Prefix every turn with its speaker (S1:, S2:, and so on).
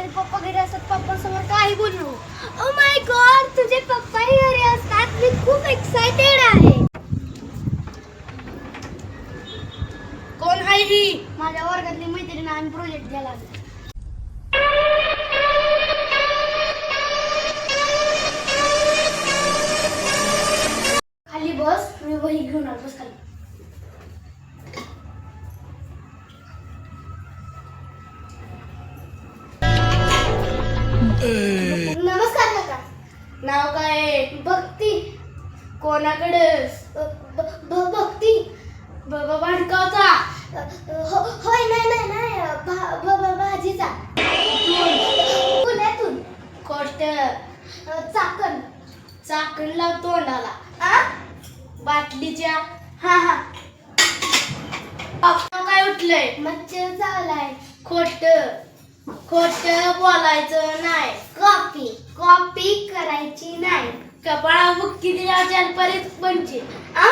S1: माझे पप्पा घरी असतात, पप्पांसमोर काही बोलू नको. ओ माय गॉड, तुझे पप्पाही घरी असतात. मी खूप एक्साइटेड आहे.
S2: कोण आहे ही?
S1: माझ्या वर्गातली मैत्रीण आणि प्रोजेक्ट घ्यायला आली. खाली बस, मी वही घेऊन आलो. बस खाली. नमस्कार काका.
S2: नाव काय?
S1: भक्ती.
S2: कोणाकडे?
S1: भक्ती.
S2: भाडकावचा.
S1: होय, नाही, भाजीचा. पुण्यातून.
S2: कोष्ट.
S1: चाकण.
S2: चाकण लाव तोंडाला.
S1: आ?
S2: बाटलीच्या.
S1: हा.
S2: नाव काय उठलंय?
S1: मच्छर चावलाय.
S2: खोट. खोट बोलायचं नाही.
S1: कॉपी करायची नाही.
S2: कपाळा बुक्की दिल्यावर जलपरीत बनची.
S1: आ?